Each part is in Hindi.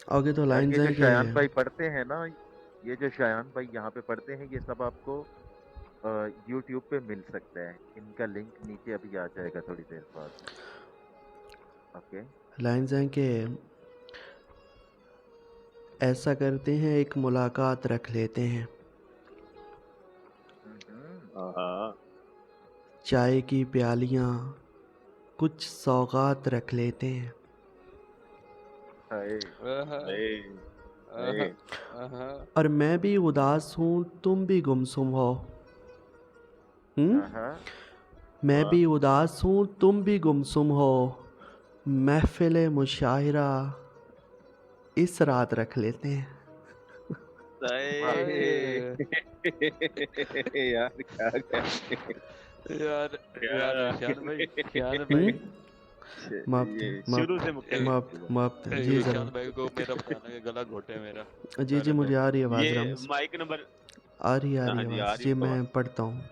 आगे तो यार लाइंस ये जो हैं कि शायान भाई पढ़ते हैं ना, ये जो शायान भाई यहाँ पे पढ़ते हैं, ये सब आपको यूट्यूब पे मिल सकता है। इनका लिंक नीचे अभी आ जाएगा थोड़ी देर बाद। ओके। लाइंस हैं कि ऐसा करते हैं एक मुलाकात रख लेते हैं, हम्म। हाँ। चाय की प्यालियाँ कुछ सौगात रख लेते हैं। हाय। आहा, अरे आहा, अरे आहा। और मैं भी उदास हूँ तुम भी गुमसुम हो। हाँ। मैं वाह। भी उदास हूँ तुम भी गुमसुम हो, महफिल मुशायरा इस रात रख लेते हैं। वाह। अरे अरे यार क्या कहते यार, यार यार ईशान भाई, हम्म मापते ये शुरू से माप ए- मुकम्मल माप शुरू। मापते जी ईशान ज़रूर। भाई को मेरा बताना कि गला घोटे मेरा। जी जी, पहले तो मुझे आ रही है ये आवाज़ रामस, माइक नंबर। आ रही हाँ है जी, आ आवाज़ रही जी, है आवाज। मैं पढ़ता हूँ।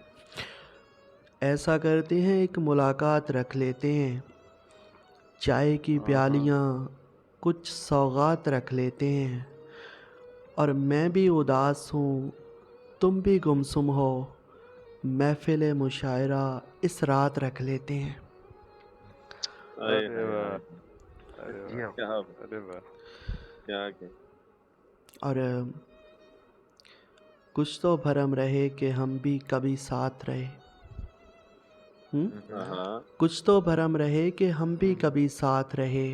ऐसा करते हैं एक मुलाकात रख लेते हैं, चाय की हाँ। प्यालियाँ कुछ सौगात रख लेते हैं, और मैं भी उदास हूँ तुम भी गुमसुम हो, महफिल मुशायरा इस रात रख लेते हैं। अरे अरे हाय वाह, हाय। अरे जी वाह, हाँ। क्या अरे वाह। क्या क्या। और कुछ तो भरम रहे कि हम भी कभी साथ रहे। हाँ। कुछ तो भरम रहे कि हम भी कभी साथ रहे,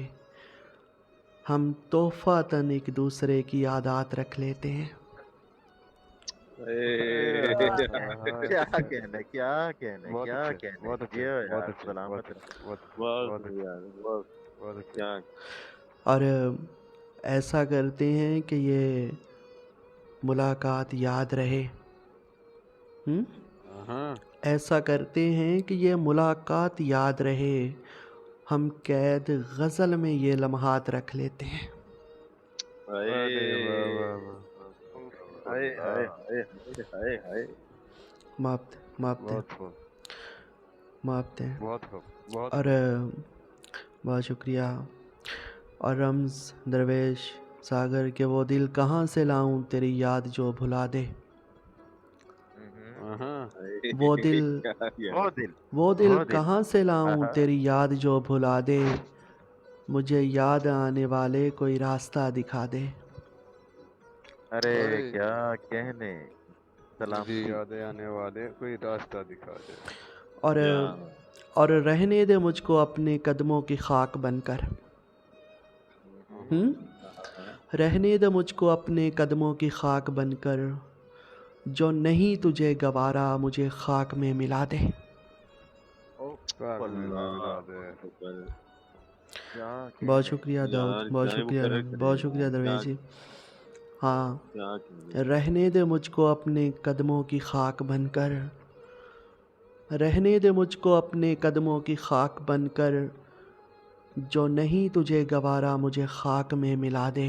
हम तोहफातन एक दूसरे की आदत रख लेते हैं। अरे क्या कहना, क्या कहना, बहुत क्या अच्छे, कहना। बहुत अच्छे, जियो बहुत यार, अच्छे, बहुत सलामत अच्छे, रहो। बहुत अच्छे, बहुत बहुत अच्छे, बढ़िया, बहुत। बहुत अच्छे। क्या। और ऐसा करते हैं कि ये मुलाकात याद रहे। हाँ। ऐसा करते हैं कि ये मुलाकात याद रहे, हम कैद गज़ल में ये लम्हात रख लेते हैं। अरे वाह अरे वाह वाह वाह वाह, क्या बात हाय है। हाय हाय हाय हाय हाय। मापते मापते बहुत खूब, मापते हैं। बहुत खूब, बहुत और खूब। बहुत शुक्रिया। और रम्ज़ दरवेश सागर के वो दिल कहाँ से लाऊं तेरी याद जो भुला दे। हाँ। वो दिल क्या यार। वो दिल, वो दिल वो दिल। कहाँ से लाऊं आहा। तेरी याद जो भुला दे, मुझे याद आने वाले कोई रास्ता दिखा दे। अरे ओए, क्या कहने। मुझे सलामती। यादें आने वाले कोई रास्ता दिखा दे। और क्या। और रहने दे मुझको अपने कदमों की खाक बनकर। हाँ। हाँ। रहने दे मुझको अपने कदमों की खाक बनकर, जो नहीं तुझे गवारा मुझे खाक में मिला दे। ओ पाक में मिला अल्लाह दे। अकबर। क्या बहुत कहने। शुक्रिया दाऊद, यार बहुत क्या शुक्रिया मुकर्रर करे बहुत यार, शुक्रिया क्या दरवेश जी। हाँ, क्या कहने। रहने दे मुझको अपने कदमों की खाक बनकर, रहने दे मुझको अपने कदमों की खाक बनकर, जो नहीं तुझे गवारा मुझे खाक में मिला दे।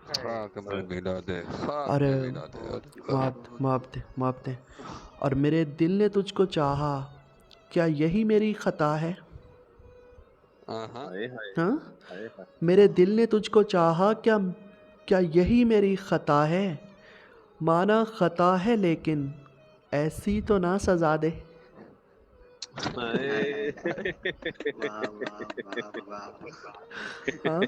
हाय। खाक में मिला दे, खाक और में मिला दे। माप दे। और मेरे दिल ने तुझको चाहा, क्या यही मेरी खता है? हाँ। हाय हाय हाँ, हाय हाय। मेरे दिल ने तुझको चाहा, क्या क्या यही मेरी खता है? माना खता है लेकिन ऐसी तो ना सजा दे। हाय। वाह वाह वाह वाह। हाँ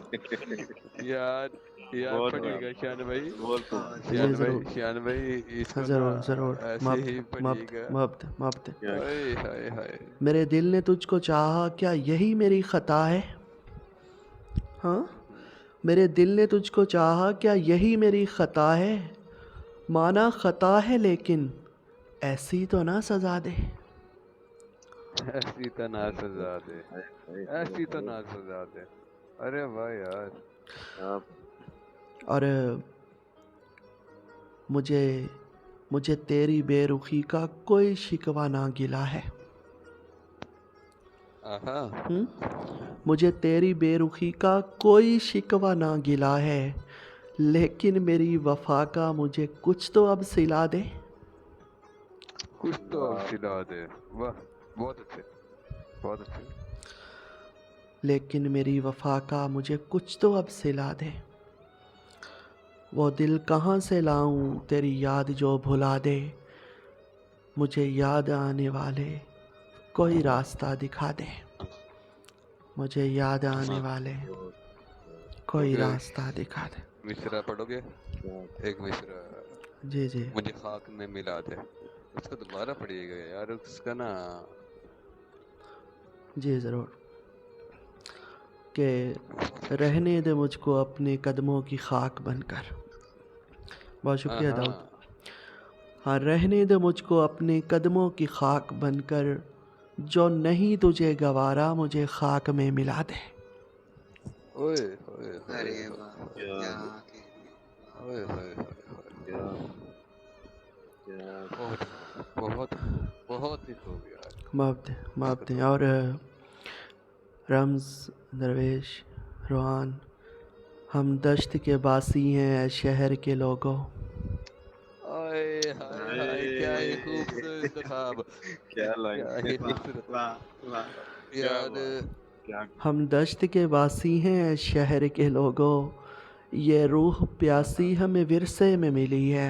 यार, यार बहुत वाह पढ़िएगा बढ़िया। श्यान भाई। बहुत खूब। बहुत जी श्यान भाई, ज़रूर। श्यान भाई, हाँ, इसको ना ज़रूर ज़रूर। ऐसे ही पढ़िएगा। माप दे। क्या। हाय हाय हाय। मेरे दिल ने तुझको चाहा, क्या यही मेरी खता है? हाँ, मेरे दिल ने तुझको चाहा, क्या यही मेरी खता है? माना खता है लेकिन ऐसी तो ना सजा दे। ऐसी तो ना सजा दे, हाय हाय हाय ऐसी तो हाय। ना सजा दे। अरे वाह यार। आप। और मुझे मुझे तेरी बेरुखी का कोई शिकवा ना गिला है। हाँ। मुझे तेरी बेरुखी का कोई शिकवा ना गिला है, लेकिन मेरी वफा का मुझे कुछ तो अब सिला दे। कुछ तो अब वाह। सिला दे। वाह, बहुत अच्छे, बहुत अच्छे। लेकिन मेरी वफा का मुझे कुछ तो अब सिला दे। वो दिल कहाँ से लाऊं तेरी याद जो भुला दे। मुझे याद आने वाले कोई रास्ता दिखा दे। मुझे याद आने वाले कोई ओके। रास्ता दिखा दे। मिसरा पढ़ोगे? एक मिसरा जी जी मुझे खाक में मिला दे। उसको दोबारा पढ़िएगा यार, उसका ना जी ज़रूर। कि रहने दे मुझको अपने कदमों की खाक बनकर। बहुत शुक्रिया दाऊद। हाँ हाँ, रहने दे मुझको अपने कदमों की खाक बनकर। जो नहीं तुझे गवारा मुझे खाक में मिला दे। ओए ओए ओए अरे ओए वाह क्या क्या कहने ओए वाह। ओए ओए। क्या क्या बहुत बहुत बहुत ही खूब यार। माफ दें। और रम्ज़, दरवेश, रूहान, हम दश्त के बासी हैं शहर के लोगों। ओए हाय हाय, क्या ही खूबसूरत इंतखाब, क्या लाइन क्या ही वाह खूबसूरत वाह वाह। क्या यार। बात क्या हम दश्त के बासी हैं शहर के लोगों। ये रूह प्यासी हमें विरसे में मिली है।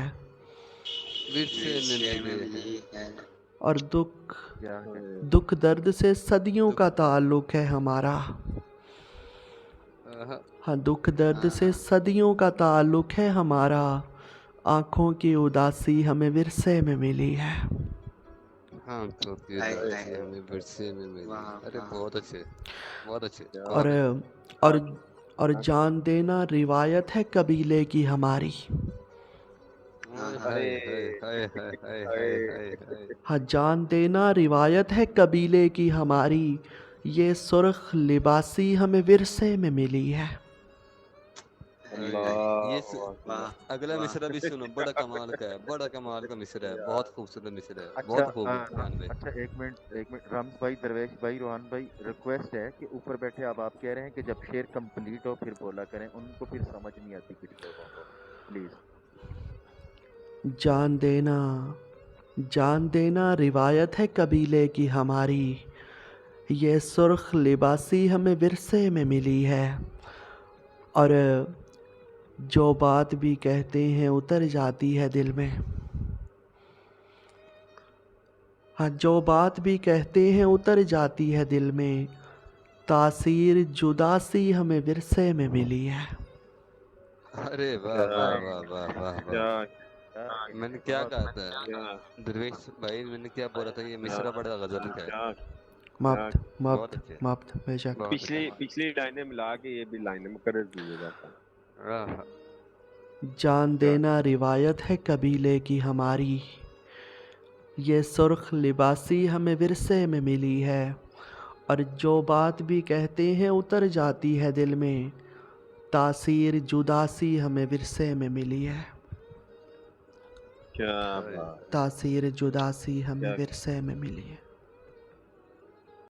विरसे में विरसे में मिले हैं। मिली है। और दुख क्या है? दुख दर्द से सदियों का ताल्लुक है हमारा। आहा, हाँ, दुख दर्द से हाँ सदियों का ताल्लुक है हमारा। आँखों की उदासी हमें विरसे में मिली है। हाँ तो की हाय उदासी हाय हमें विरसे में मिली। वाह अरे वाह। बहुत अच्छे, बहुत अच्छे। क्या और आगे और और जान देना रिवायत है कबीले की हमारी। हाय हाँ हाय हाय हाय हाय हाय हाय हाय हाय। हाँ, जान देना रिवायत है कबीले की हमारी। ये सुर्ख लिबासी हमें विरसे में मिली है। हाय अरे हाय ये वाह अगला वाह। मिसरा भी सुनो, बड़ा कमाल का है, बड़ा कमाल का मिसरा है, बहुत खूबसूरत मिसरा है, अच्छा बहुत खूब ध्यान दे। अच्छा, एक मिनट रम्स भाई, दरवेश भाई, रोहन भाई, रिक्वेस्ट है कि ऊपर बैठे अब आप कह रहे हैं कि जब शेर कंप्लीट हो फिर बोला करें, उनको फिर समझ नहीं आती कुछ लोगों को, प्लीज। जान देना रिवायत है कबीले की हमारी। ये सुर्ख लिबासी हमें विरसे में मिली है। और जो बात भी कहते हैं उतर जाती है दिल में। हाँ, जो बात भी कहते हैं उतर जाती है दिल में। तासीर जुदासी हमें विरसे में मिली है। अरे वाह क्या वाह वाह वाह वाह वाह। क्या क्या मैंने कहने, क्या बहुत कहा था क्या दरवेश भाई, मैंने क्या बोला था, ये मिसरा बड़ा गजब का है। क्या क्या माफ्त बहुत माफ्त अच्छे, माफ्त बेशक। बहुत पिछली अच्छे। पिछली लाइनें मिला के ये भी लाइनें में कर दीजिएगा। आहा, जान क्या देना रिवायत है कबीले की हमारी। ये सुर्ख लिबासी हमें विरसे में मिली है। और जो बात भी कहते हैं उतर जाती है दिल में। तासीर जुदासी हमें विरसे में मिली है। क्या ओए, बात तासीर जुदासी हमें क्या विरसे में मिली है।